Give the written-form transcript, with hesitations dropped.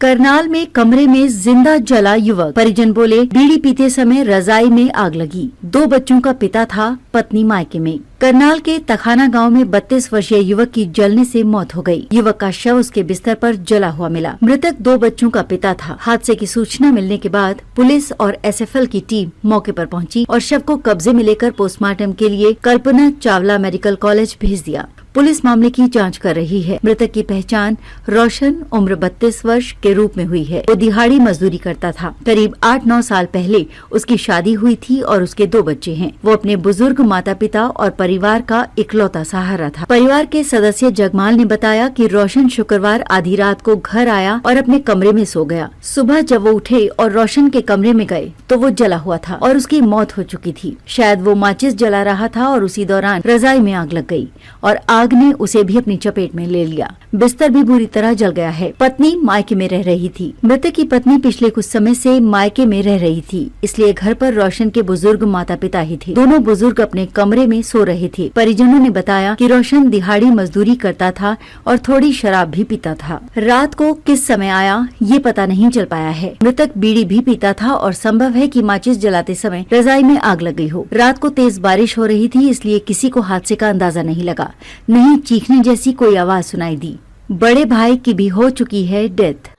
करनाल में कमरे में जिंदा जला युवक, परिजन बोले बीड़ी पीते समय रजाई में आग लगी। 2 बच्चों का पिता था, पत्नी मायके में। करनाल के तखाना गांव में 32 वर्षीय युवक की जलने से मौत हो गई। युवक का शव उसके बिस्तर पर जला हुआ मिला। मृतक 2 बच्चों का पिता था। हादसे की सूचना मिलने के बाद पुलिस और एसएफएल की टीम मौके पर पहुंची और शव को कब्जे में लेकर पोस्टमार्टम के लिए कल्पना चावला मेडिकल कॉलेज भेज दिया। पुलिस मामले की जांच कर रही है। मृतक की पहचान रोशन उम्र 32 वर्ष के रूप में हुई है। वो दिहाड़ी मजदूरी करता था। करीब 8-9 साल पहले उसकी शादी हुई थी और उसके 2 बच्चे हैं। वो अपने बुजुर्ग माता पिता और परिवार का इकलौता सहारा था। परिवार के सदस्य जगमाल ने बताया कि रोशन शुक्रवार आधी रात को घर आया और अपने कमरे में सो गया। सुबह जब वो उठे और रोशन के कमरे में गए तो वो जला हुआ था और उसकी मौत हो चुकी थी। शायद वो माचिस जला रहा था और उसी दौरान रजाई में आग लग गई और आग ने उसे भी अपनी चपेट में ले लिया। बिस्तर भी बुरी तरह जल गया है। पत्नी मायके में रह रही थी। मृतक की पत्नी पिछले कुछ समय से मायके में रह रही थी, इसलिए घर पर रोशन के बुजुर्ग माता पिता ही थे। दोनों बुजुर्ग अपने कमरे में सो रहे थे। परिजनों ने बताया कि रोशन दिहाड़ी मजदूरी करता था और थोड़ी शराब भी पीता था। रात को किस समय आया ये पता नहीं चल पाया है। मृतक बीड़ी भी पीता था और संभव है कि माचिस जलाते समय रजाई में आग लग गई हो। रात को तेज बारिश हो रही थी, इसलिए किसी को हादसे का अंदाजा नहीं लगा। नहीं चीखने जैसी कोई आवाज सुनाई दी। बड़े भाई की भी हो चुकी है डेथ।